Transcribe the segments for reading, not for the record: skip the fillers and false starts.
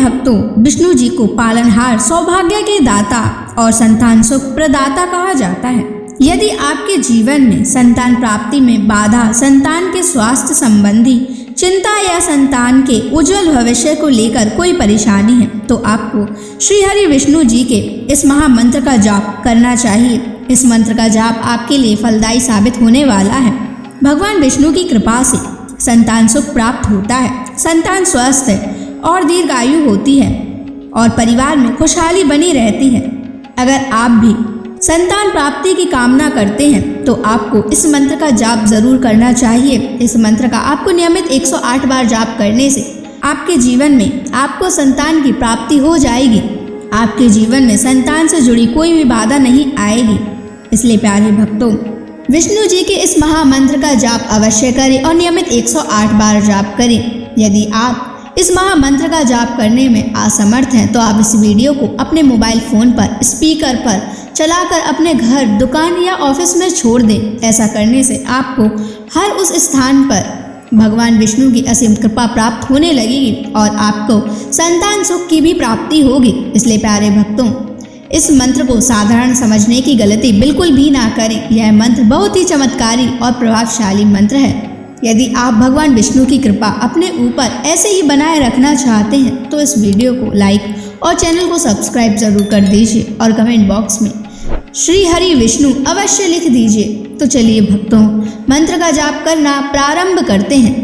भक्तों, विष्णु जी को पालनहार, सौभाग्य के दाता और संतान सुख प्रदाता कहा जाता है। यदि आपके जीवन में संतान प्राप्ति में बाधा, संतान के स्वास्थ्य संबंधी चिंता या संतान के उज्जवल भविष्य को लेकर कोई परेशानी है, तो आपको श्री हरि विष्णु जी के इस महामंत्र का जाप करना चाहिए। इस मंत्र का जाप आपके लिए फलदायी साबित होने वाला है। भगवान विष्णु की कृपा से संतान सुख प्राप्त होता है, संतान स्वस्थ है और दीर्घायु होती है और परिवार में खुशहाली बनी रहती है। अगर आप भी संतान प्राप्ति की कामना करते हैं तो आपको इस मंत्र का जाप जरूर करना चाहिए। इस मंत्र का आपको नियमित 108 बार जाप करने से आपके जीवन में आपको संतान की प्राप्ति हो जाएगी। आपके जीवन में संतान से जुड़ी कोई भी बाधा नहीं आएगी। इसलिए प्यारे भक्तों, विष्णु जी के इस महामंत्र का जाप अवश्य करें और नियमित 108 बार जाप करें। यदि आप इस महामंत्र का जाप करने में असमर्थ हैं तो आप इस वीडियो को अपने मोबाइल फोन पर स्पीकर पर चलाकर अपने घर, दुकान या ऑफिस में छोड़ दें। ऐसा करने से आपको हर उस स्थान पर भगवान विष्णु की असीम कृपा प्राप्त होने लगेगी और आपको संतान सुख की भी प्राप्ति होगी। इसलिए प्यारे भक्तों, इस मंत्र को साधारण समझने की गलती बिल्कुल भी ना करें। यह मंत्र बहुत ही चमत्कारी और प्रभावशाली मंत्र है। यदि आप भगवान विष्णु की कृपा अपने ऊपर ऐसे ही बनाए रखना चाहते हैं तो इस वीडियो को लाइक और चैनल को सब्सक्राइब जरूर कर दीजिए और कमेंट बॉक्स में श्री हरि विष्णु अवश्य लिख दीजिए। तो चलिए भक्तों, मंत्र का जाप करना प्रारंभ करते हैं।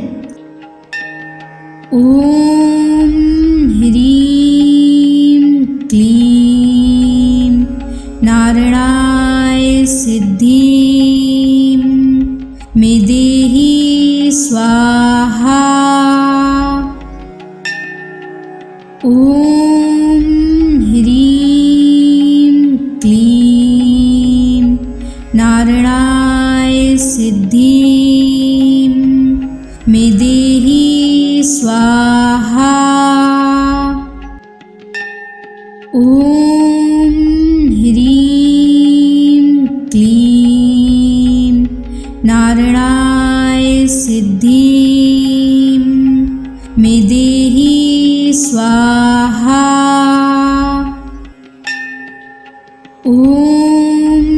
ओम ह्रीं क्लीं नारायणाय सिद्धिं मे देहि स्वाहा। ओम ह्रीं क्लीं नारायणाय सिद्धिं मे देहि स्वाहा। ओम ह्रीं क्लीं नारायणाय सिद्धिं मे देहि स्वाहा। ओम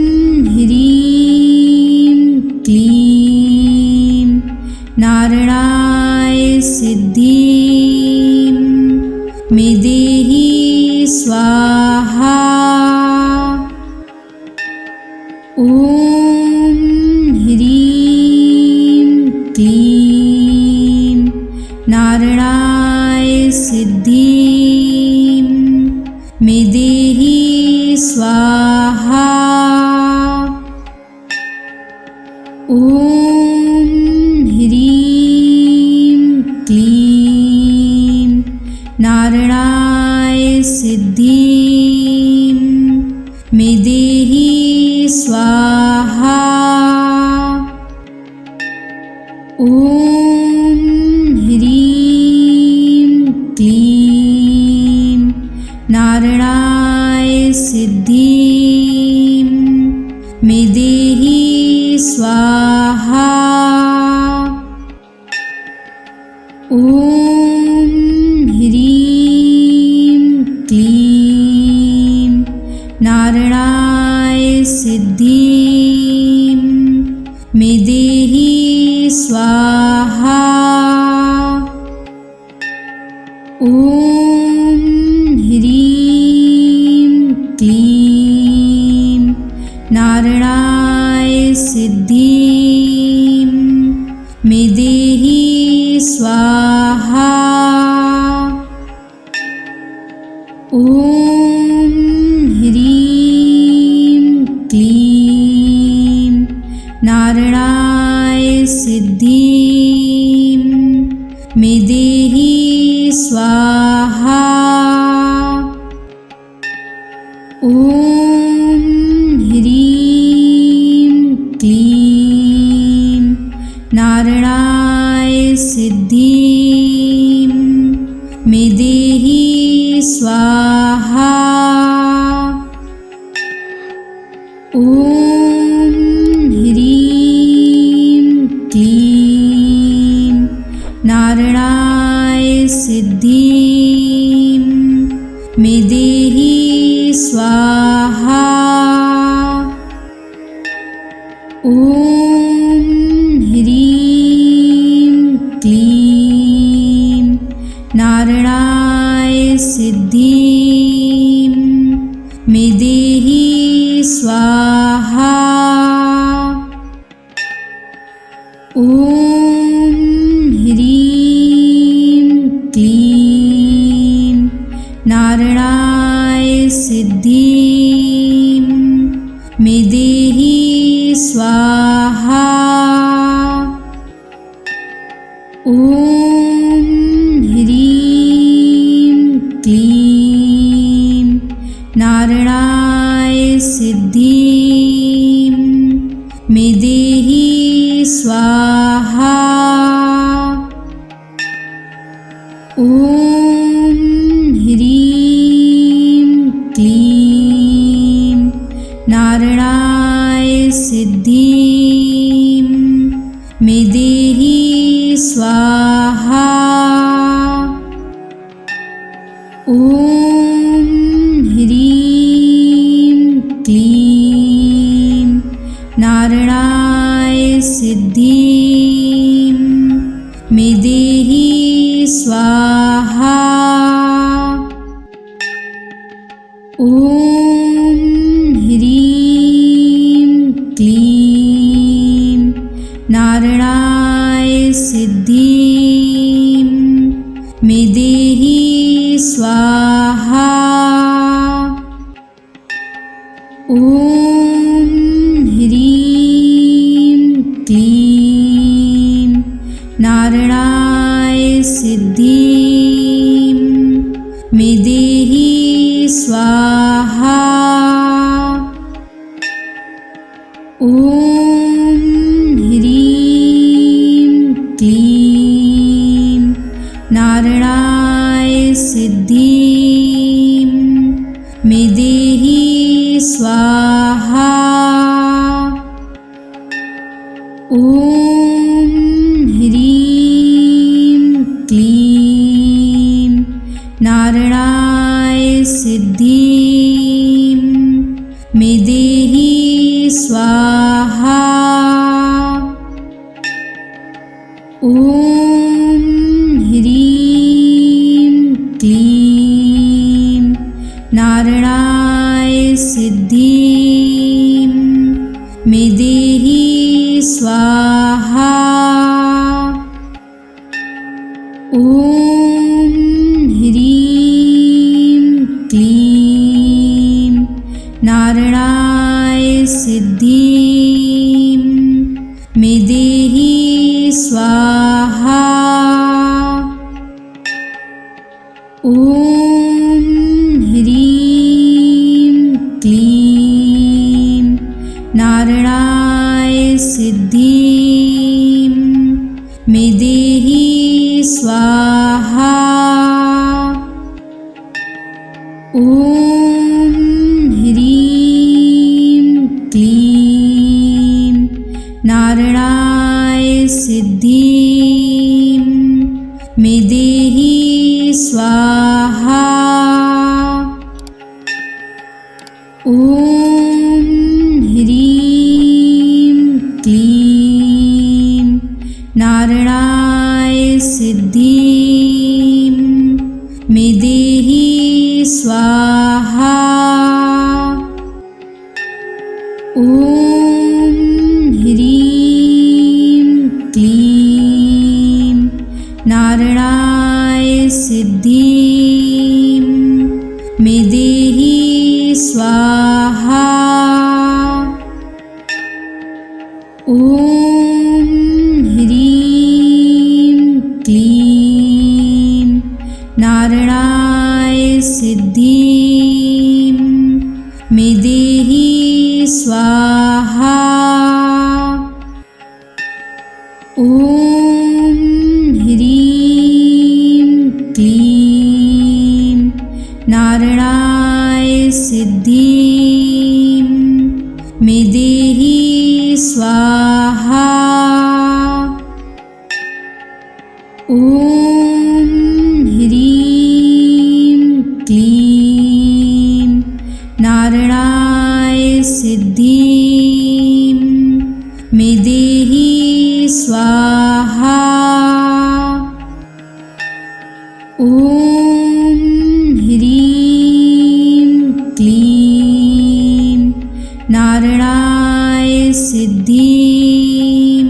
ह्रीं क्लीं नारायणाय सिद्धिं मे देहि स्वाहा। ओम ह्रीं क्लीं नारायणाय सिद्धिं मे देहि स्वाहा। ओम ह्रीं क्लीं नारायणाय सिद्धिं मे देहि स्वाहा। ओम ह्रीं क्लीं नारायणाय सिद्धिं मे देहि स्वाहा। ओम ह्रीं क्लीं नारायणाय सिद्धिं मे देहि स्वाहा। ओम ह्रीं क्लीं नारायणाय सिद्धिं मे देहि स्वाहा। ओम ह्रीं क्लीं नारायणाय सिद्धिं मे देहि स्वाहा। ओम ह्रीं क्लीं नारायणाय सिद्धिं मे देहि स्वाहा। ओम ह्रीं क्लीं नारायणाय सिद्धिं स्वाहा। ॐ ह्रीं क्लीं नारायणाय सिद्धिं मे देहि स्वाहा। ॐ ह्रीं क्लीं नारायणाय सिद्धिं मे देहि स्वाहा। ॐ ह्रीं क्लीं नारायणाय सिद्धिं मे देहि स्वाहा। ॐ ह्रीं क्लीं नारायणाय सिद्धिं मे देहि स्वाहा। ॐ ह्रीं क्लीं नारायणाय सिद्धिं मे देहि स्वाहा। ॐ ह्रीं क्लीं नारायणाय सिद्धिं मे देहि स्वाहा। ॐ ह्रीं क्लीं नारायणाय सिद्धिं मे देहि स्वाहा। ॐ ह्रीं क्लीं नारायणाय सिद्धिं मे देहि स्वाहा। ॐ ह्रीं क्लीं नारायणाय सिद्धिं मे देहि स्वाहा। ॐ ह्रीं क्लीं नारायणाय सिद्धिं मे देहि स्वाहा। ॐ ह्रीं क्लीं नारायणाय सिद्धिं मे देहि स्वाहा। ॐ ह्रीं क्लीं नारायणाय सिद्धिं मे देहि स्वाहा। ॐ ह्रीं क्लीं नारायणाय सिद्धिं मे देहि स्वाहा। ॐ ह्रीं क्लीं नारायणाय सिद्धिं मे देहि स्वाहा। ॐ ह्रीं क्लीं नारायणाय सिद्धिं मे देहि स्वाहा। ॐ ह्रीं क्लीं नारायणाय सिद्धिं मे देहि स्वाहा। ॐ ह्रीं क्लीं नारायणाय सिद्धिं मे देहि स्वाहा। ॐ ह्रीं क्लीं स्वाहा। ॐ ह्रीं क्लीं नारायणाय सिद्धिं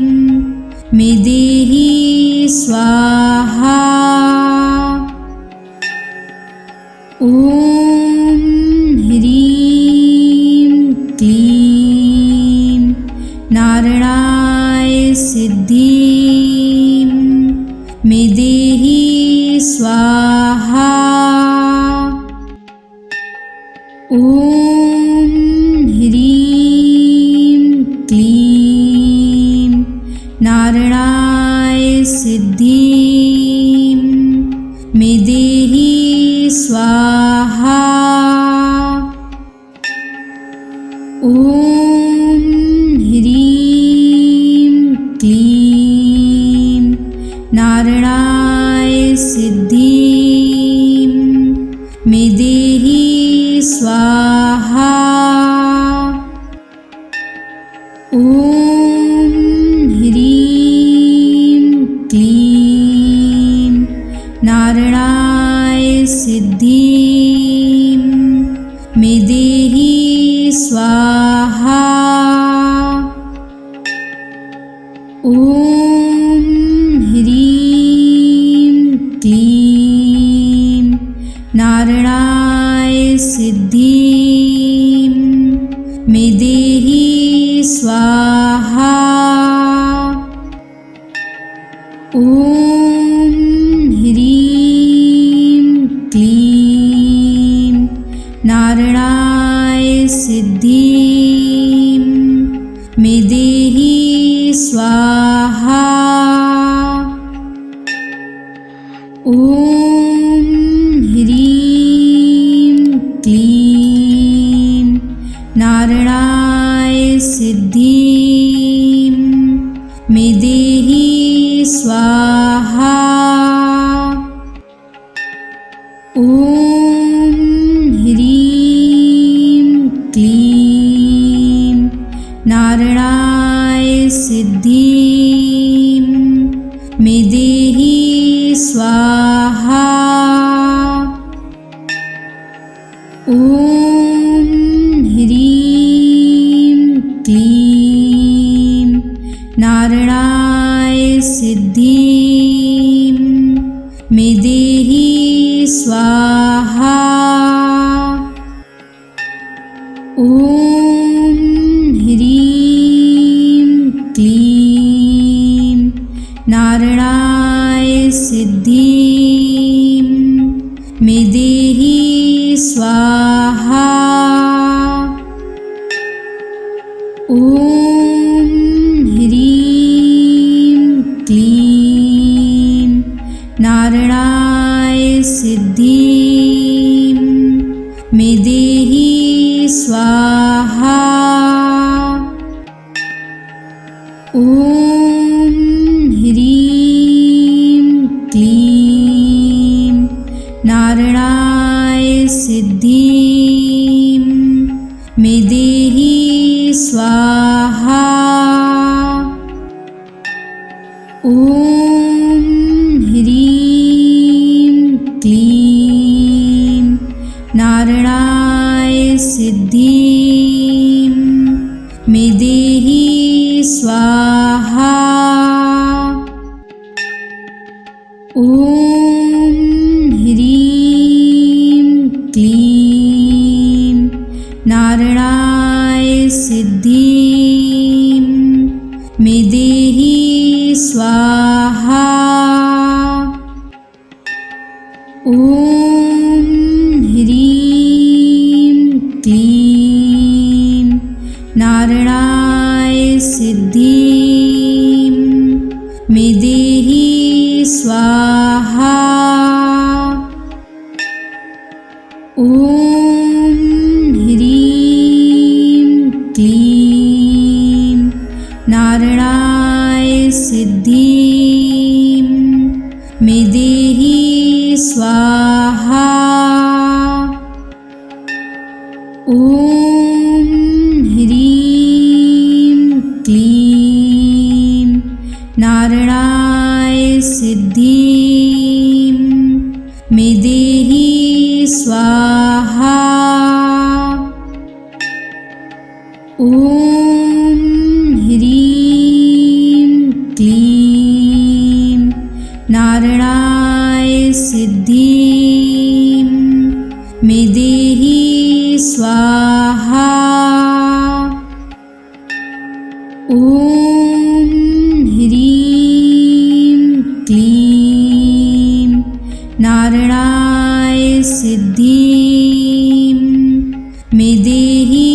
मे देहि स्वाहा। ॐ ह्रीं क्लीं नारायणाय सिद्धिं मे देहि स्वाहा। ॐ ह्रीं क्लीं नारायणाय सिद्धिं मे देहि स्वाहा। ॐ ह्रीं क्लीं नारायणाय सिद्धिं मे देहि स्वाहा। ॐ ह्रीं क्लीं नारायणाय सिद्धिं मे देहि स्वाहा। ॐ ह्रीं क्लीं नारायणाय सिद्धिं मे देहि स्वाहा। ॐ ह्रीं क्लीं नारायणाय सिद्धिं मे देहि स्वाहा। ॐ ह्रीं क्लीं नारायणाय सिद्धिं मे देहि स्वाहा। ॐ ह्रीं क्लीं नारायणाय सिद्धिं मे देहि स्वाहा। ॐ ह्रीं क्लीं नारायणाय सिद्धिं मे देहि स्वाहा। ॐ ह्रीं क्लीं नारायणाय सिद्धिं मे देहि स्वाहा। ॐ ह्रीं क्लीं नारायणाय सिद्धिं मे देहि स्वाहा। ॐ ह्रीं क्लीं नारायणाय सिद्धिं मे देहि स्वाहा। ॐ ह्रीं क्लीं नारायणाय सिद्धिं मे देहि स्वाहा। ॐ ह्रीं क्लीं नारायणाय सिद्धिं मे देहि स्वाहा। ॐ ह्रीं क्लीं नारायणाय सिद्धिं मे देहि स्वाहा। ॐ ह्रीं क्लीं नारायणाय सिद्धिं मे देहि स्वाहा। ॐ ह्रीं क्लीं नारायणाय सिद्धिं मे देहि स्वाहा। ॐ ह्रीं क्लीं नारायणाय सिद्धिं मे देहि स्वाहा। ॐ ह्रीं क्लीं नारायणाय सिद्धिं मे देहि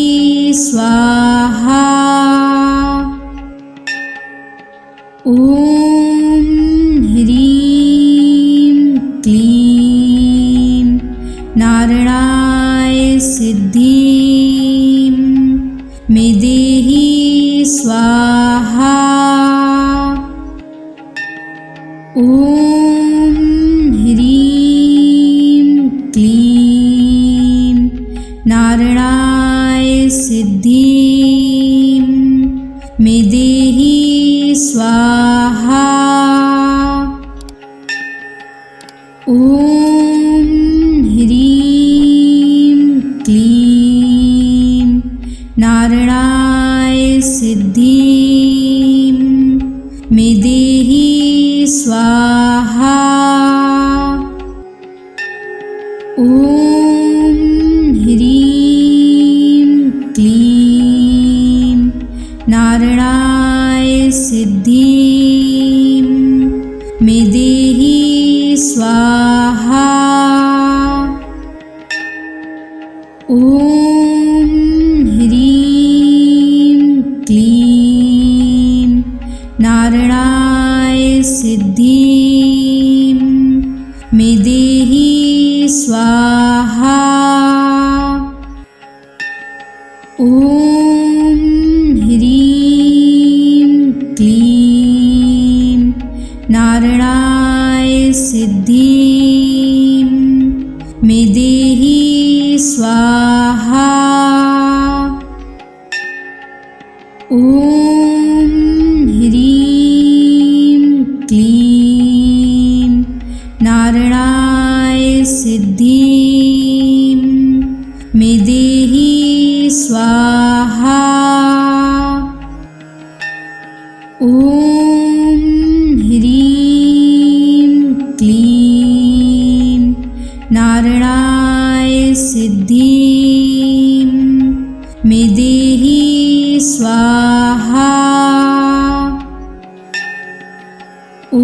स्वाहा। ॐ ह्रीं क्लीं नारायणाय सिद्धिं मे देहि स्वाहा। ॐ ह्रीं क्लीं नारायणाय सिद्धिं मे देहि स्वाहा। ॐ ह्रीं क्लीं नारायणाय सिद्धिं मे देहि स्वाहा। ॐ ह्रीं क्लीं नारायणाय सिद्धिं मे देहि स्वाहा। ॐ ह्रीं क्लीं नारायणाय सिद्धिं मे देहि स्वाहा। ॐ ह्रीं क्लीं नारायणाय सिद्धिं मे देहि स्वाहा। ॐ ह्रीं क्लीं नारायणाय सिद्धिं मे देहि स्वाहा। ॐ ह्रीं क्लीं नारायणाय सिद्धिं मे देहि स्वाहा। ॐ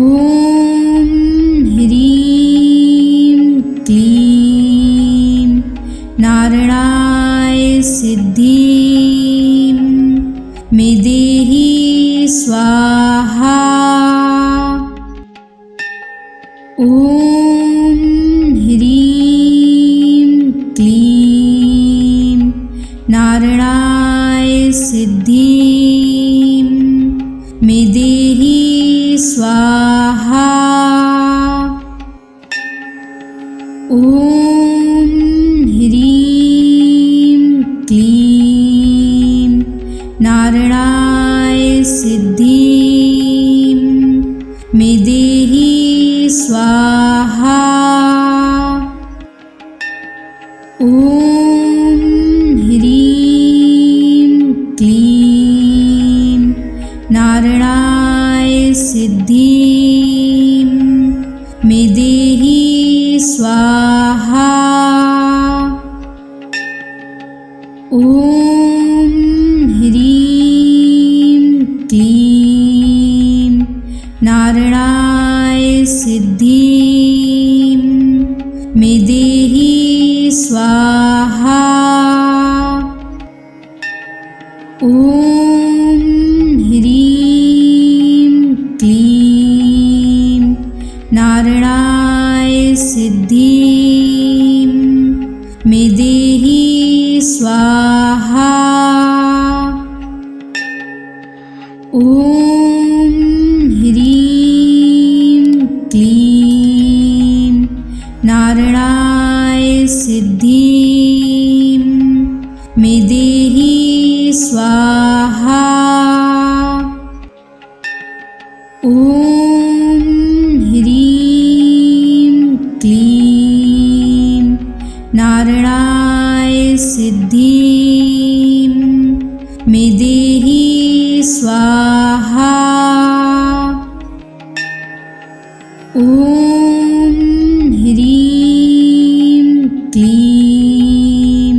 ह्रीं क्लीं नारायणाय सिद्धिं मे देहि स्वाहा। ॐ ह्रीं क्लीं नारायणाय सिद्धिं मे देहि स्वाहा। ॐ ह्रीं क्लीं नारायणाय सिद्धिं मे देहि स्वाहा। ॐ ह्रीं क्लीं नारायणाय सिद्धिं मे देहि स्वाहा। ॐ ह्रीं क्लीं नारायणाय सिद्धिं मे देहि स्वाहा। ॐ ह्रीं क्लीं नारायणाय सिद्धिं मे देहि स्वाहा। ॐ ह्रीं क्लीं नारायणाय सिद्धिं मे देहि स्वाहा। ॐ ॐ ह्रीं क्लीं नारायणाय सिद्धिं मे देहि स्वाहा। ॐ ह्रीं क्लीं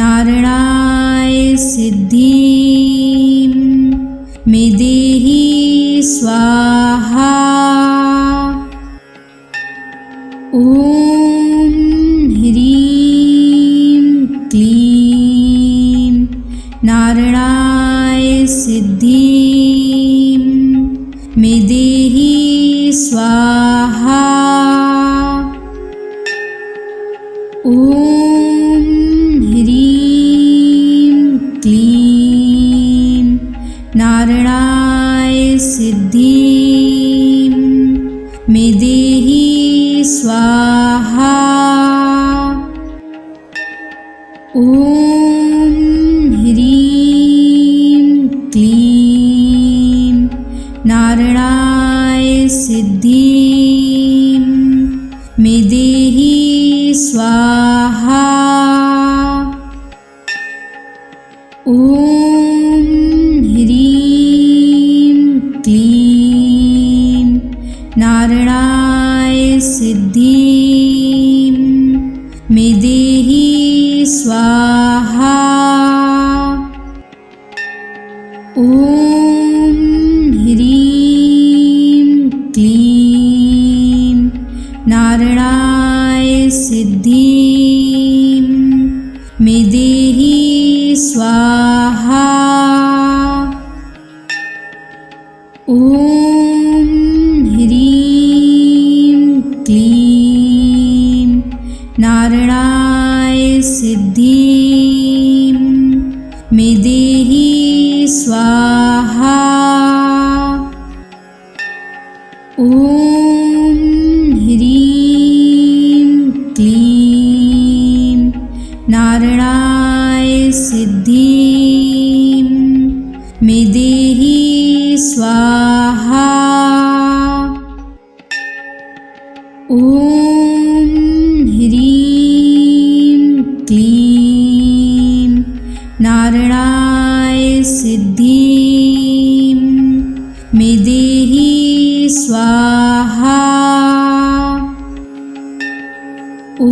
नारायणाय सिद्धिं मे देहि स्वाहा। ॐ ह्रीं क्लीं नारायणाय सिद्धिं मे देहि स्वाहा। ॐ ह्रीं क्लीं नारायणाय सिद्धिं मे देहि स्वाहा। ॐ ह्रीं क्लीं नारायणाय सिद्धिं मे देहि स्वाहा। ॐ ह्रीं क्लीं नारायणाय सिद्धिं मे देहि स्वाहा। ॐ ह्रीं क्लीं नारायणाय सिद्धिं मे देहि स्वाहा। ॐ ह्रीं क्लीं नारायणाय सिद्धिं मे देहि स्वाहा। ॐ ह्रीं क्लीं नारायणाय सिद्धिं मे देहि स्वाहा। ॐ ह्रीं क्लीं नारायणाय सिद्धिं मे देहि स्वाहा। ॐ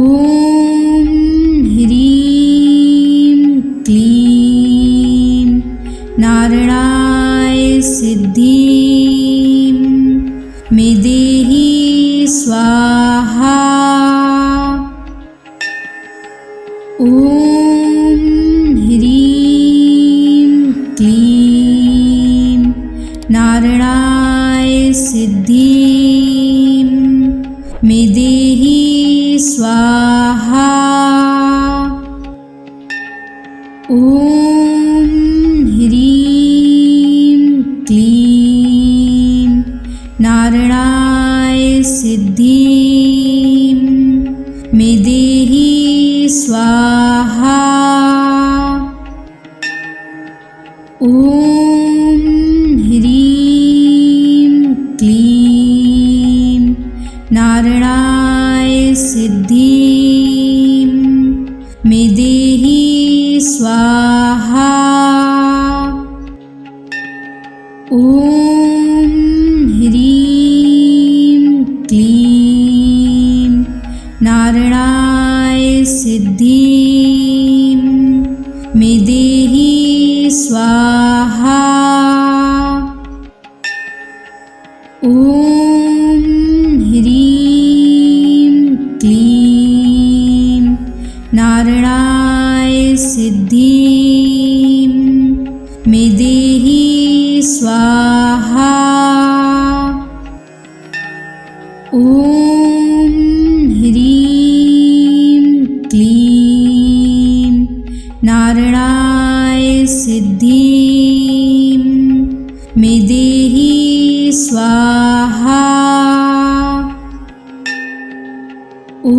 ह्रीं क्लीं नारायणाय सिद्धिं मे देहि स्वाहा। ॐ ह्रीं क्लीं नारायणाय सिद्धिं मे देहि स्वाहा। ॐ ह्रीं क्लीं नारायणाय सिद्धिं मे देहि स्वाहा। ॐ ह्रीं क्लीं नारायणाय सिद्धिं मे देहि स्वाहा। ॐ ह्रीं क्लीं नारायणाय सिद्धिं मे देहि स्वाहा। ॐ ह्रीं क्लीं नारायणाय सिद्धिं मे देहि स्वाहा। ॐ ह्रीं क्लीं नारायणाय सिद्धिं मे देहि स्वाहा। ॐ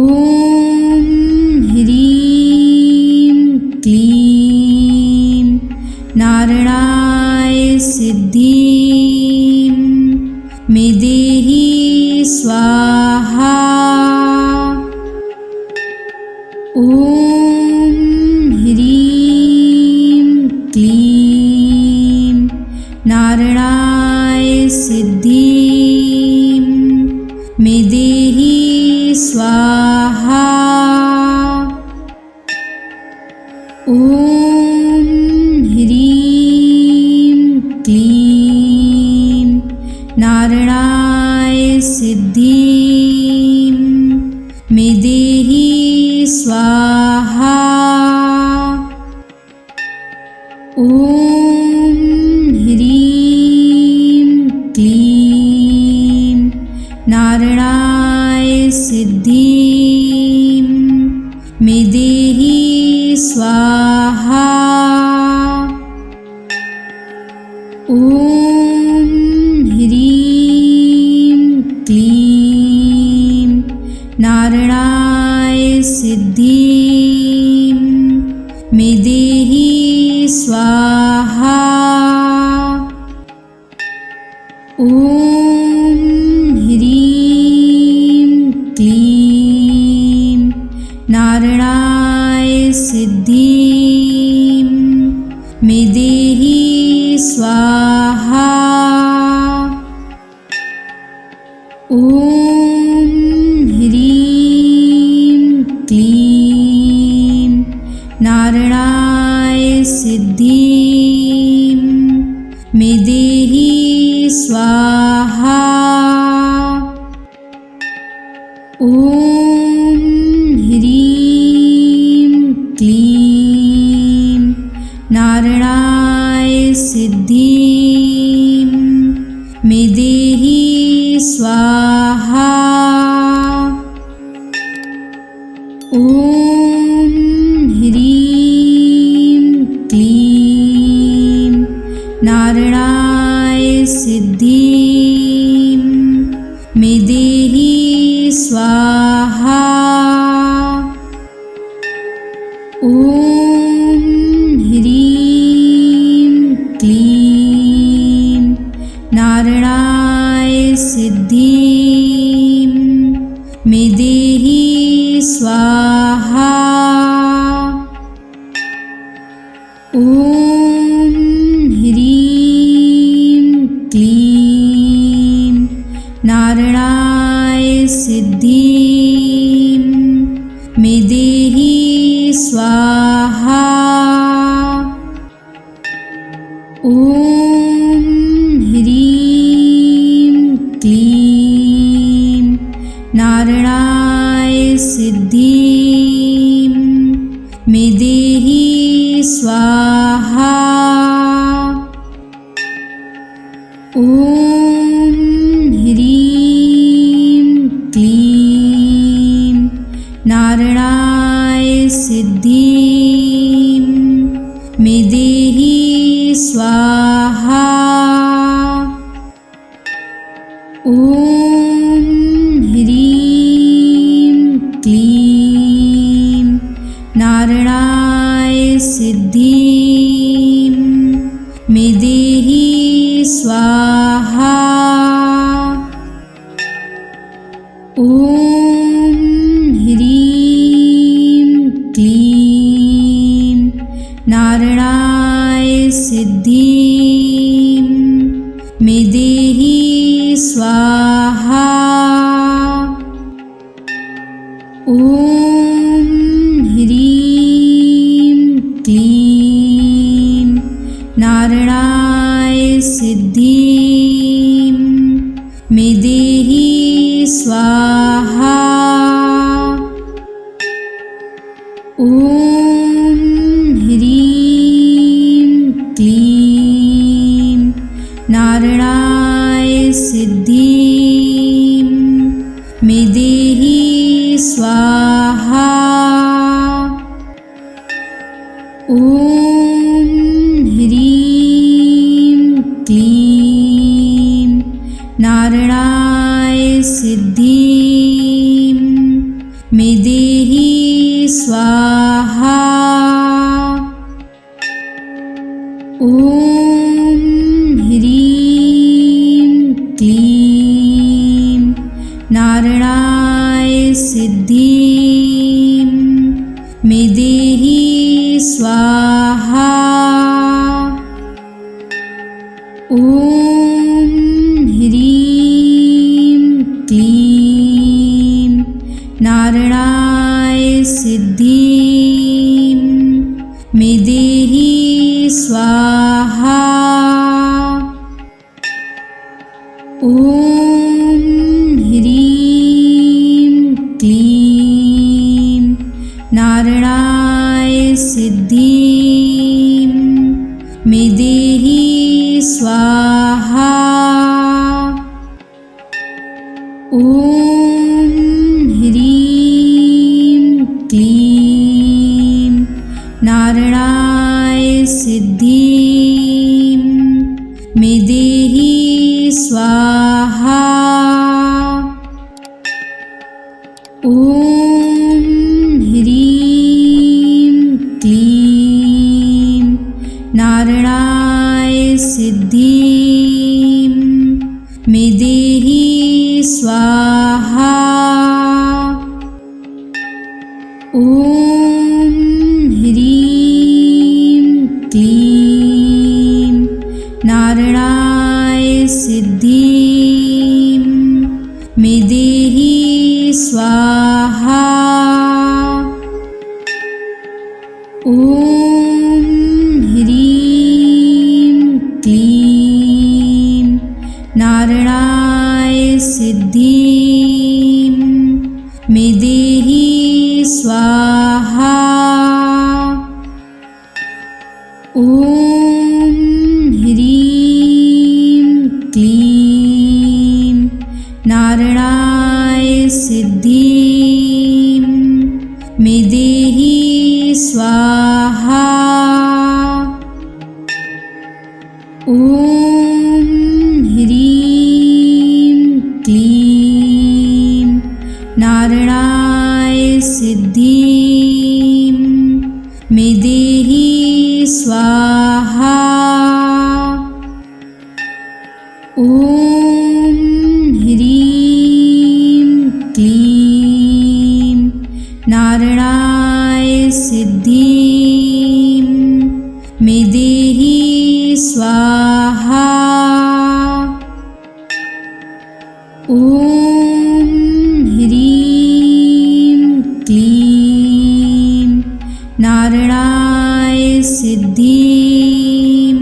ह्रीं क्लीं नारायणाय सिद्धिं मे देहि स्वाहा। ॐ ह्रीं क्लीं नारायणाय सिद्धिं मे देहि स्वाहा। ॐ ह्रीं क्लीं नारायणाय सिद्धिं मे देहि स्वाहा। ॐ ह्रीं क्लीं नारायणाय सिद्धिं मे देहि स्वाहा। ॐ ह्रीं क्लीं नारायणाय सिद्धिं मे देहि स्वाहा। ॐ ह्रीं क्लीं नारायणाय सिद्धिं मे देहि स्वाहा। ॐ ह्रीं क्लीं नारायणाय सिद्धिं मे देहि स्वाहा। ॐ ह्रीं क्लीं नारायणाय सिद्धिं मे देहि स्वाहा। ॐ ह्रीं क्लीं नारायणाय सिद्धिं मे देहि स्वाहा। ॐ ह्रीं क्लीं नारायणाय सिद्धिं मे देहि स्वाहा। ॐ ह्रीं क्लीं नारायणाय सिद्धिं मे देहि स्वाहा। ॐ ह्रीं क्लीं नारायणाय सिद्धिं मे देहि स्वाहा। ॐ ह्रीं क्लीं नारायणाय सिद्धिं मे देहि स्वाहा। ॐ ह्रीं क्लीं नारायणाय सिद्धिं मे देहि स्वाहा। ॐ ह्रीं क्लीं नारायणाय सिद्धिं मे देहि स्वाहा। ॐ ह्रीं क्लीं नारायणाय सिद्धिं मे देहि स्वाहा। ॐ ह्रीं क्लीं नारायणाय सिद्धिं मे देहि स्वाहा। ॐ ह्रीं क्लीं नारायणाय सिद्धिं मे देहि स्वाहा। ॐ ह्रीं क्लीं ॐ ह्रीं क्लीं नारायणाय सिद्धिं मे देहि स्वाहा। ॐ ह्रीं क्लीं नारायणाय सिद्धिं मे देहि स्वाहा। ॐ ह्रीं क्लीं नारायणाय सिद्धिं मे देहि स्वाहा। ॐ ह्रीं क्लीं नारायणाय सिद्धिं मे देहि स्वाहा। ॐ ह्रीं क्लीं नारायणाय सिद्धिं मे देहि स्वाहा। ॐ ह्रीं क्लीं नारायणाय सिद्धिं मे देहि स्वाहा। ॐ ह्रीं क्लीं नारायणाय सिद्धिं मे देहि स्वाहा। ॐ ह्रीं क्लीं नारायणाय सिद्धिं मे देहि स्वाहा। ॐ ह्रीं क्लीं नारायणाय सिद्धिं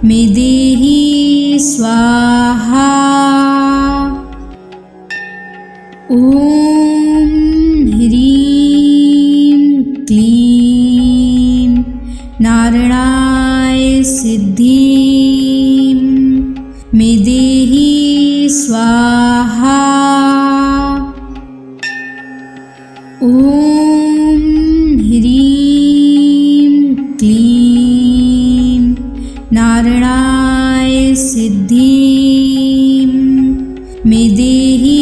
मे देहि स्वाहा। ॐ ह्रीं क्लीं नारायणाय सिद्धिं मे देहि स्वाहा। ॐ ह्रीं क्लीं नारायणाय सिद्धिं मे देहि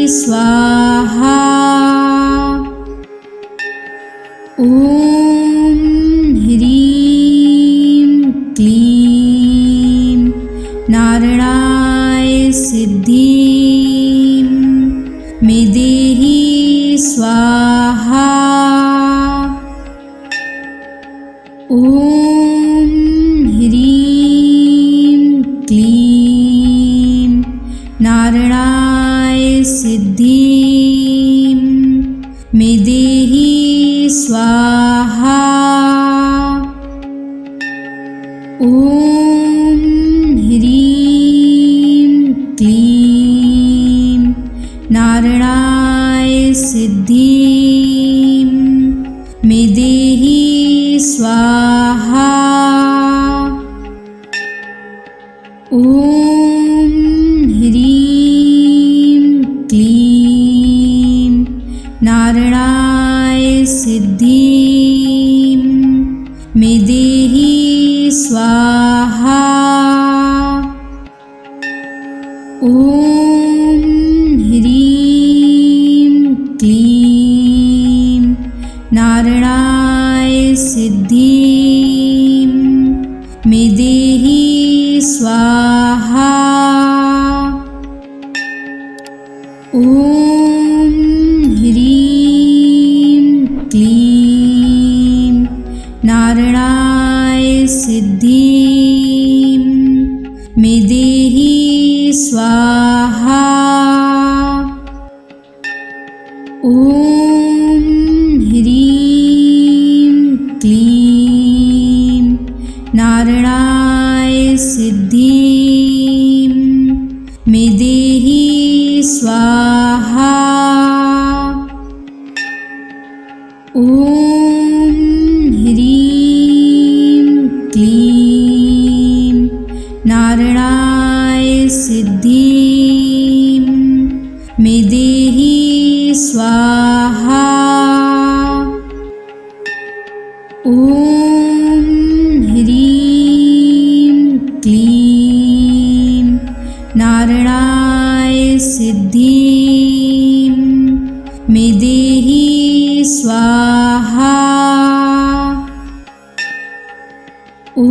स्वाहा। ॐ ह्रीं क्लीं नारायणाय सिद्धिं मे देहि स्वाहा। ॐ ह्रीं क्लीं नारायणाय सिद्धिं मे देहि स्वाहा। ॐ ह्रीं क्लीं नारायणाय सिद्धिं मे देहि स्वाहा। ॐ ह्रीं क्लीं नारायणाय सिद्धिं मे देहि स्वाहा। ॐ ह्रीं क्लीं नारायणाय सिद्धिं मे देहि स्वाहा। ॐ ह्रीं क्लीं नारायणाय सिद्धिं मे देहि स्वाहा। ॐ ह्रीं क्लीं नारायणाय सिद्धिं स्वाहा। ॐ ह्रीं क्लीं नारायणाय सिद्धिं मे देहि स्वाहा। ॐ ह्रीं क्लीं नारायणाय सिद्धिं मे देहि स्वाहा। ॐ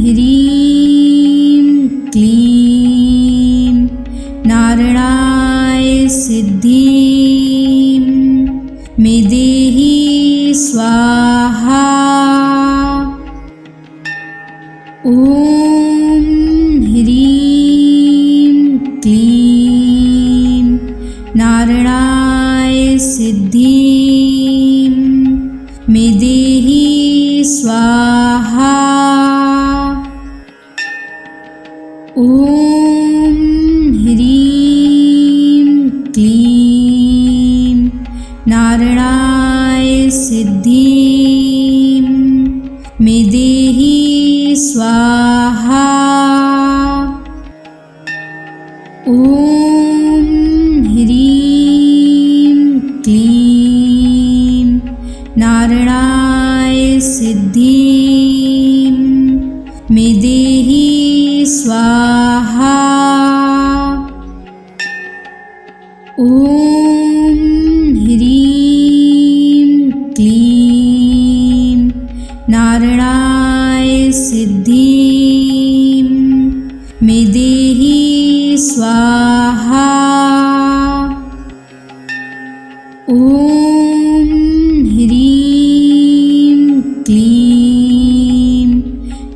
ह्रीं क्लीं नारायणाय सिद्धिं मे देहि स्वाहा। ॐ ह्रीं क्लीं नारायणाय सिद्धिं मे देहि स्वाहा। ॐ ह्रीं क्लीं नारायणाय सिद्धिं मे देहि स्वाहा। ॐ ह्रीं क्लीं नारायणाय सिद्धिं मे देहि स्वाहा। ॐ ह्रीं क्लीं नारायणाय सिद्धिं मे देहि स्वाहा। ॐ ह्रीं क्लीं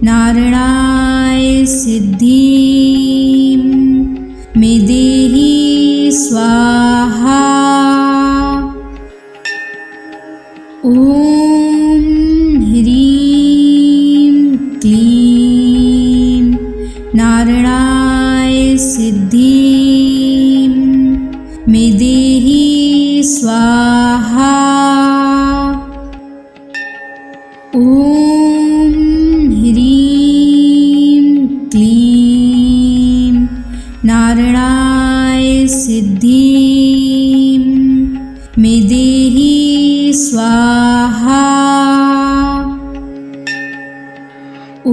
नारायणाय सिद्धिं मे देहि स्वाहा। ॐ ह्रीं क्लीं नारायणाय सिद्धिं मे देहि स्वाहा। ॐ ह्रीं क्लीं नारायणाय सिद्धिं मे देहि स्वाहा। ॐ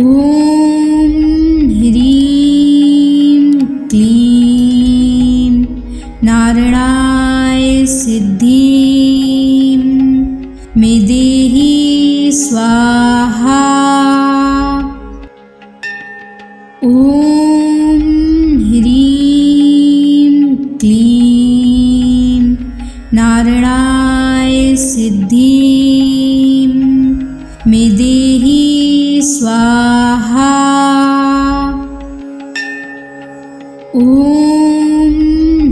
ह्रीं क्लीं नारायणाय सिद्धिं मे देहि स्वाहा। ॐ ह्रीं क्लीं नारायणाय सिद्धिं मे देहि स्वाहा। ॐ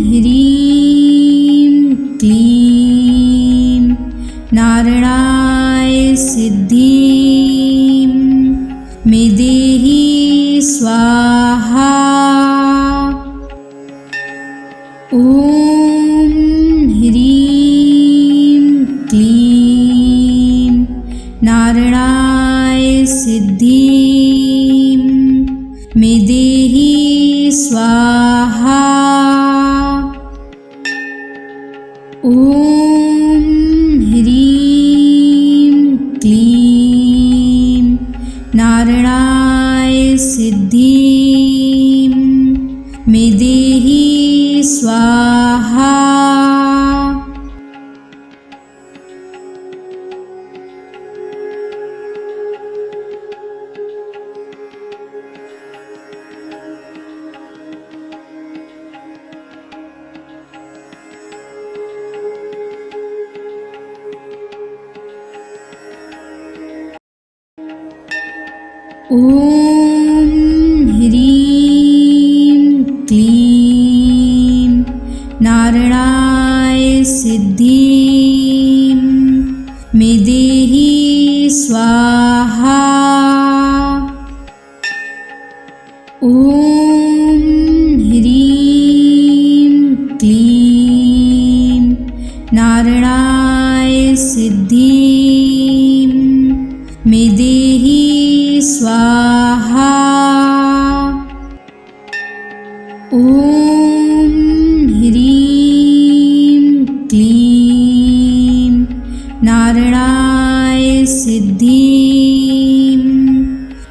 ह्रीं क्लीं नारायणाय सिद्धिं मे देहि स्वाहा। ॐ ह्रीं क्लीं नारायणाय सिद्धिं मे देहि स्वाहा। ॐ ह्रीं क्लीं नारायणाय सिद्धिं मे देहि स्वाहा। ॐ ह्रीं क्लीं नारायणाय सिद्धिं मे देहि स्वाहा। ॐ ह्रीं सिद्धिं मे देहि स्वाहा। ॐ ह्रीं क्लीं नारायणाय सिद्धिं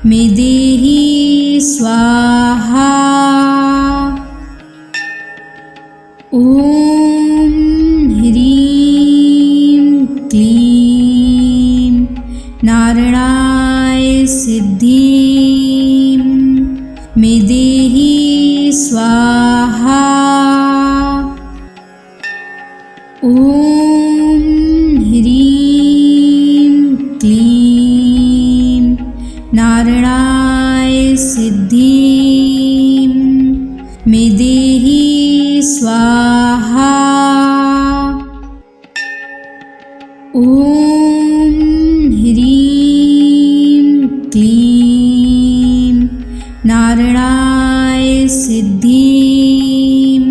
मे देहि स्वाहा। ॐ ह्रीं क्लीं नारायणाय सिद्धिं मे देहि स्वाहा। ॐ ह्रीं क्लीं नारायणाय सिद्धिं मे देहि स्वाहा। ॐ ह्रीं क्लीं नारायणाय सिद्धिं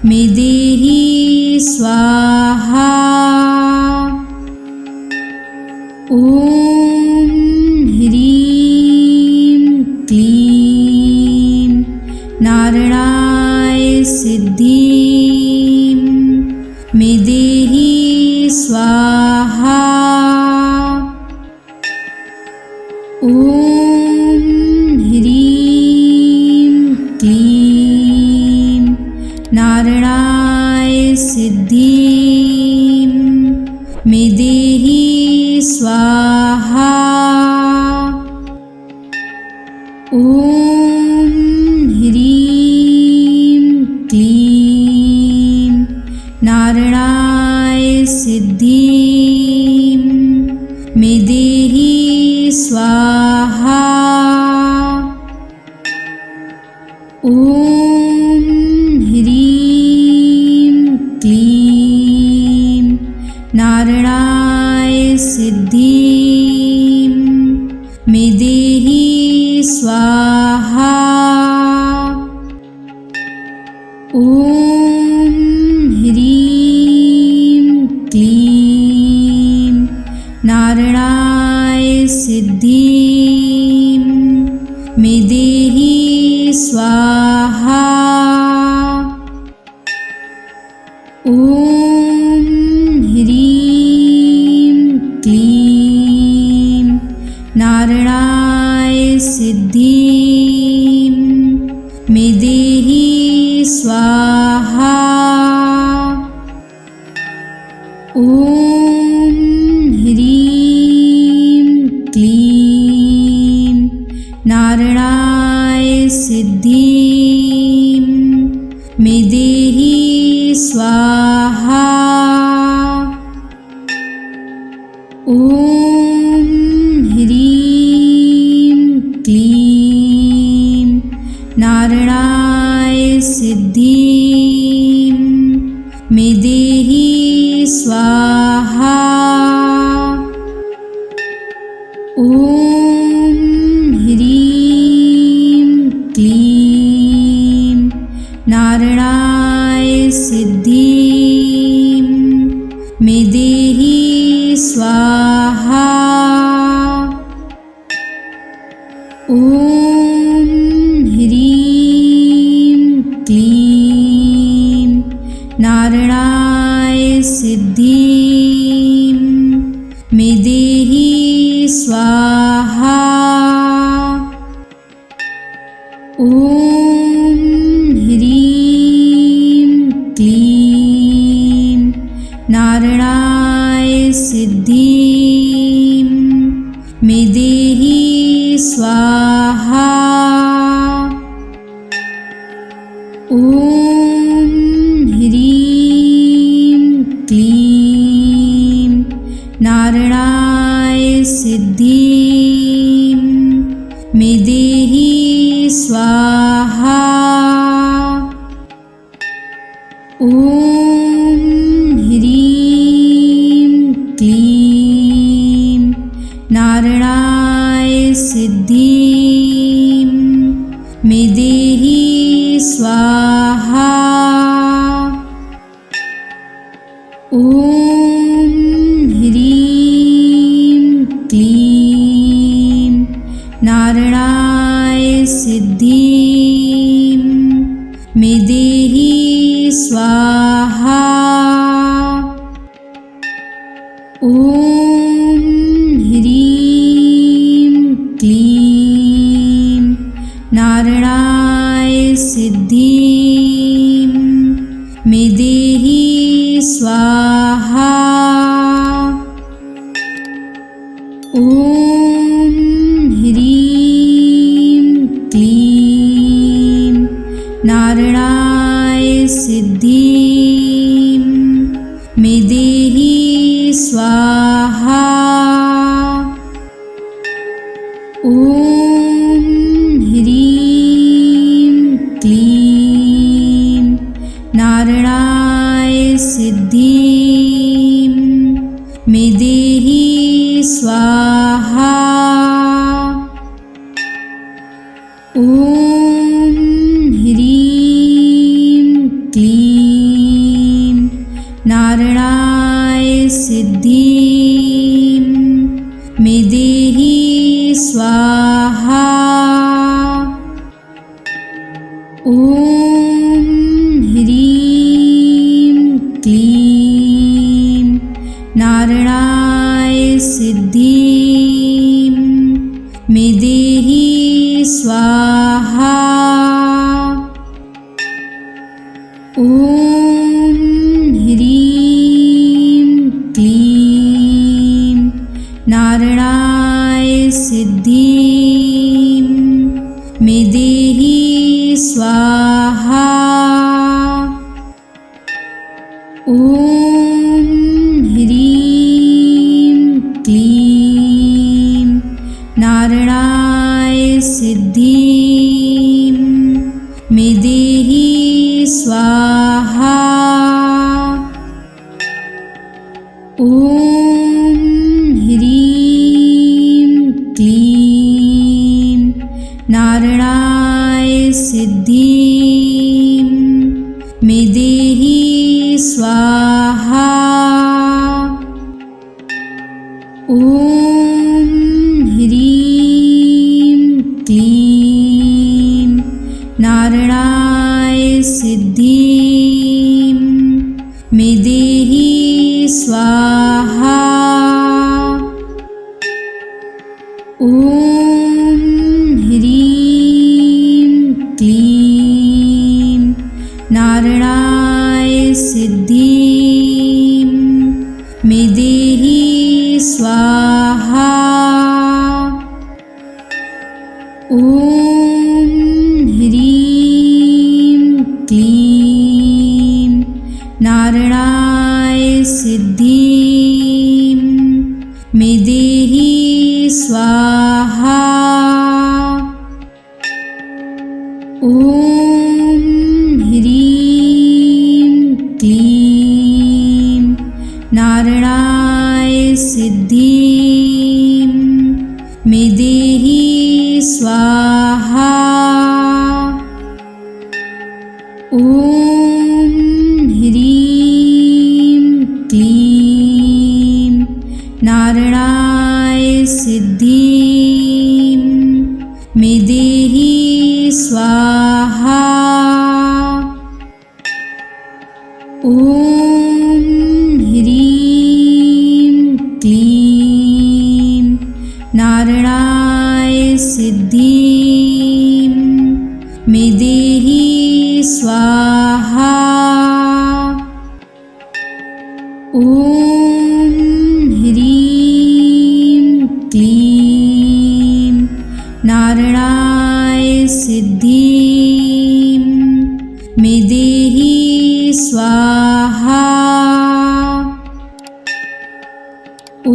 मे देहि स्वाहा। ॐ ह्रीं क्लीं नारायणाय सिद्धिं मे देहि स्वाहा। ॐ ह्रीं क्लीं नारायणाय सिद्धिं मे देहि स्वाहा। ॐ ह्रीं क्लीं नारायणाय सिद्धिं मे देहि स्वाहा। ॐ ह्रीं क्लीं नारायणाय सिद्धिं मे देहि स्वाहा। ॐ ह्रीं क्लीं नारायणाय सिद्धिं मे देहि स्वाहा। ॐ ह्रीं क्लीं नारायणाय सिद्धिं मे देहि स्वाहा। ॐ ह्रीं क्लीं नारायणाय सिद्धिं मे देहि स्वाहा। ॐ ह्रीं क्लीं नारायणाय सिद्धिं मे देहि स्वाहा। ॐ ह्रीं क्लीं नारायणाय सिद्धिं मे देहि स्वाहा। ॐ ह्रीं क्लीं नारायणाय सिद्धिं मे देहि स्वाहा। ॐ ह्रीं क्लीं नारायणाय सिद्धिं मे देहि स्वाहा। ॐ ह्रीं क्लीं नारायणाय सिद्धिं मे देहि स्वाहा। ॐ ह्रीं क्लीं नारायणाय सिद्धिं मे देहि स्वाहा। ॐ स्वाहा। ॐ ह्रीं क्लीं नारायणाय सिद्धिं मे देहि स्वाहा। ॐ ह्रीं क्लीं नारायणाय सिद्धिं मे देहि स्वाहा। ॐ ह्रीं क्लीं नारायणाय सिद्धिं मे देहि स्वाहा। ॐ ह्रीं क्लीं नारायणाय सिद्धिं मे देहि स्वाहा। ॐ ह्रीं क्लीं नारायणाय सिद्धिं मे देहि स्वाहा। ॐ ह्रीं क्लीं नारायणाय सिद्धिं मे देहि स्वाहा। ॐ ह्रीं क्लीं नारायणाय सिद्धिं मे देहि स्वाहा। ॐ ह्रीं क्लीं नारायणाय सिद्धिं मे देहि स्वाहा। ॐ ह्रीं क्लीं नारायणाय सिद्धिं मे देहि स्वाहा। ॐ ह्रीं क्लीं नारायणाय सिद्धिं मे देहि स्वाहा। ॐ ह्रीं क्लीं नारायणाय सिद्धिं मे देहि स्वाहा। ॐ ह्रीं क्लीं नारायणाय सिद्धिं मे देहि स्वाहा। ॐ ह्रीं क्लीं नारायणाय सिद्धिं मे देहि स्वाहा। ॐ ह्रीं क्लीं नारायणाय सिद्धिं मे देहि स्वाहा। ॐ ह्रीं क्लीं नारायणाय सिद्धिं मे देहि स्वाहा। ॐ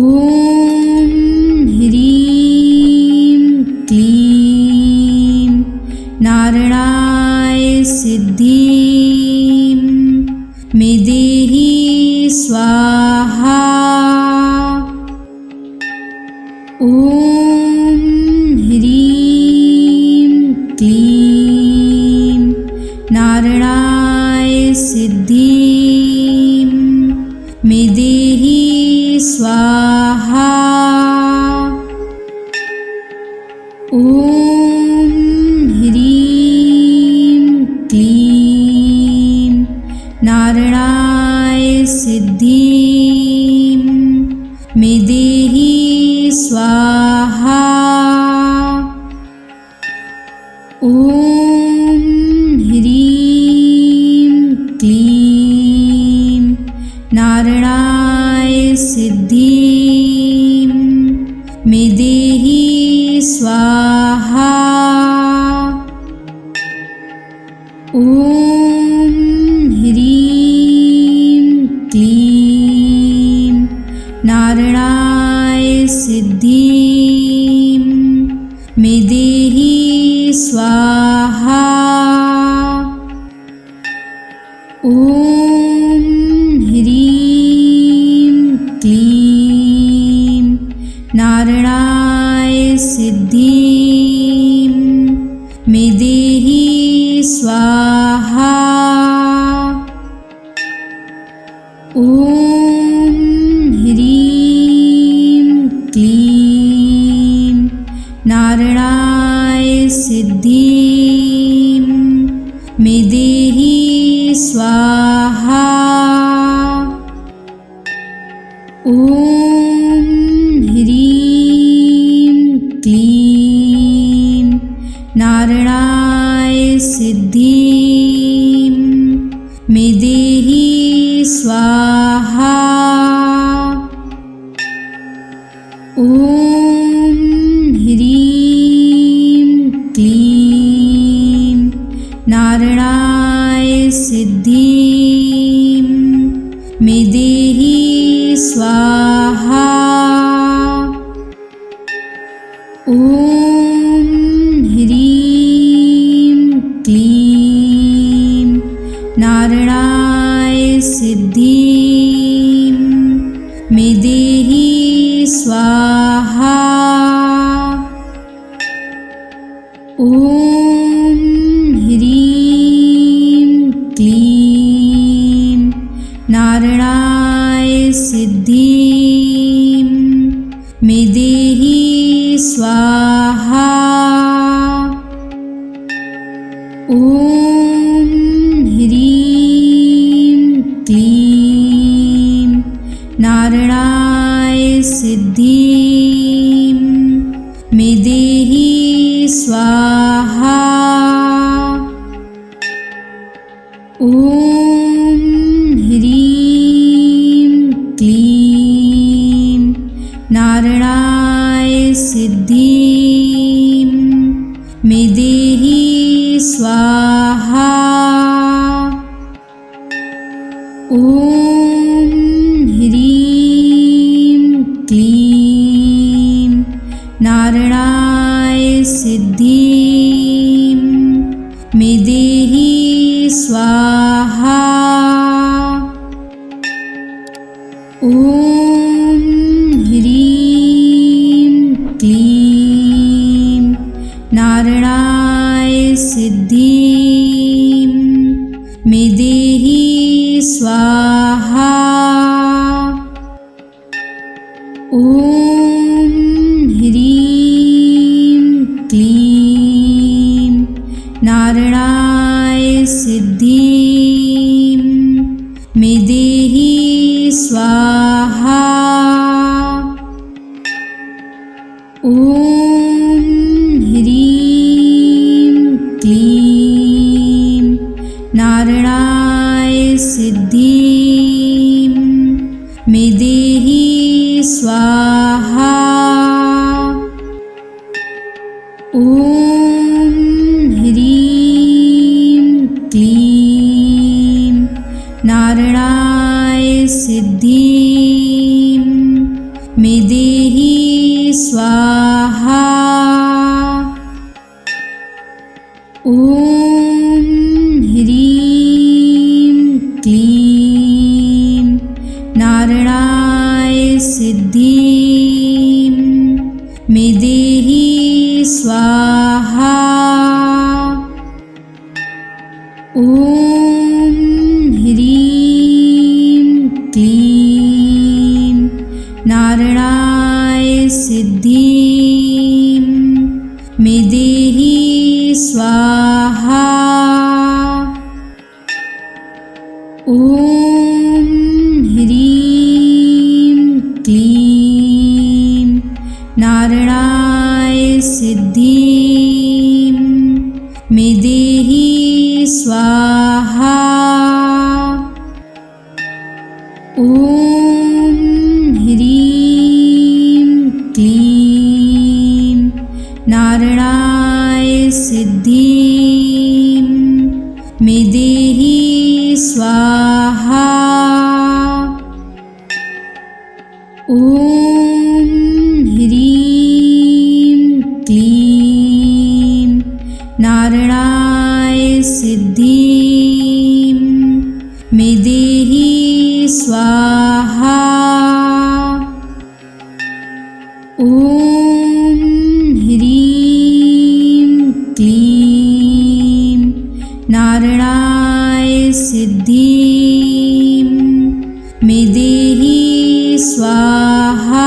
ह्रीं क्लीं नारायणाय सिद्धिं मे देहि स्वाहा। ॐ ह्रीं क्लीं नारायणाय सिद्धिं मे देहि स्वाहा। ॐ ह्रीं क्लीं ॐ ह्रीं क्लीं नारायणाय सिद्धिं मे देहि स्वाहा। ॐ ह्रीं क्लीं नारायणाय सिद्धिं मे देहि स्वाहा। ॐ ह्रीं क्लीं नारायणाय सिद्धिं मे देहि स्वाहा। ॐ ह्रीं क्लीं नारायणाय सिद्धिं मे देहि स्वाहा। ॐ ह्रीं क्लीं नारायणाय सिद्धिं मे देहि स्वाहा। ॐ ह्रीं क्लीं नारायणाय सिद्धिं मे देहि स्वाहा। ॐ ह्रीं क्लीं नारायणाय सिद्धिं मे देहि स्वाहा। ॐ ह्रीं क्लीं नारायणाय सिद्धिं मे देहि स्वाहा। ॐ ह्रीं क्लीं नारायणाय सिद्धिं मे देहि स्वाहा। ॐ ह्रीं क्लीं नारायणाय सिद्धिं मे देहि स्वाहा। ॐ ह्रीं क्लीं नारायणाय सिद्धिं मे देहि स्वाहा। ॐ ह्रीं क्लीं नारायणाय सिद्धिं मे देहि स्वाहा। ॐ ह्रीं क्लीं नारायणाय सिद्धिं मे देहि स्वाहा। ॐ ह्रीं क्लीं नारायणाय सिद्धिं मे देहि स्वाहा। ॐ ह्रीं क्लीं नारायणाय सिद्धिं मे देहि स्वाहा। ॐ ह्रीं क्लीं नारायणाय सिद्धिं मे देहि स्वाहा। ॐ ह्रीं क्लीं नारायणाय सिद्धिं मे देहि स्वाहा। ॐ ह्रीं क्लीं नारायणाय सिद्धिं मे मेदेहि स्वाहा। ॐ ह्रीं क्लीं नारायणाय सिद्धिं मेदेहि स्वाहा। ॐ ह्रीं क्लीं नारायणाय सिद्धिं मेदेहि स्वाहा।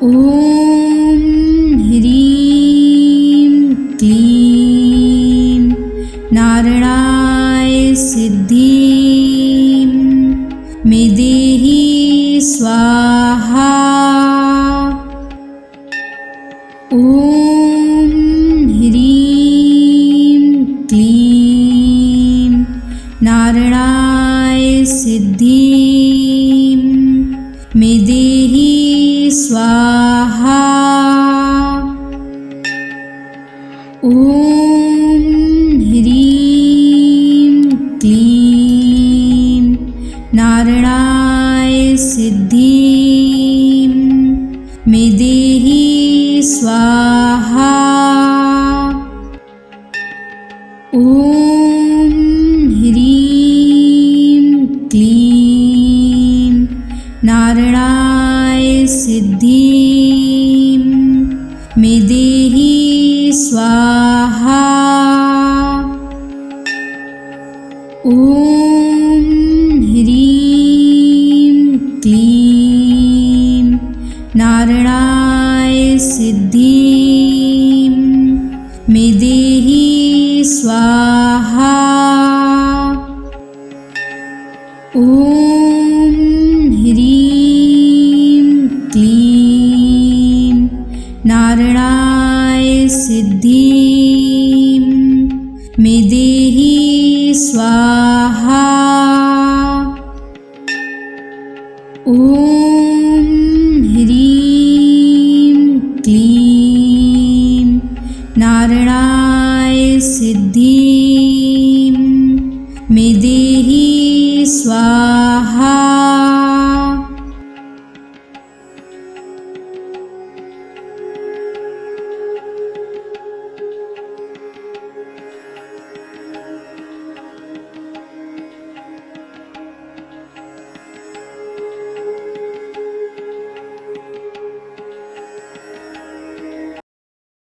ॐ ह्रीं क्लीं नारायणाय सिद्धिं मेदेहि स्वाहा। ॐ ह्रीं क्लीं नारायणाय सिद्धिं मेदेहि स्वाहा। ॐ ह्रीं क्लीं नारायणाय सिद्धिं मेदेहि स्वाहा। ॐ ह्रीं क्लीं नारायणाय सिद्धिं मेदेहि स्वाहा। ॐ ह्रीं क्लीं नारायणाय सिद्धिं मेदेहि स्वाहा। ॐ ह्रीं क्लीं नारायणाय सिद्धिं मेदेहि स्वाहा। ॐ ह्रीं क्लीं नारायणाय सिद्धिं मेदेहि स्वाहा। ॐ ह्रीं क्लीं नारायणाय सिद्धिं मेदेहि स्वाहा। ॐ ह्रीं क्लीं नारायणाय सिद्धिं मेदेहि स्वाहा। ॐ ह्रीं क्लीं नारायणाय सिद्धिं मेदेहि स्वाहा। ॐ ह्रीं क्लीं नारायणाय सिद्धिं मेदेहि स्वाहा। ॐ ह्रीं क्लीं नारायणाय सिद्धिं मेदेहि स्वाहा।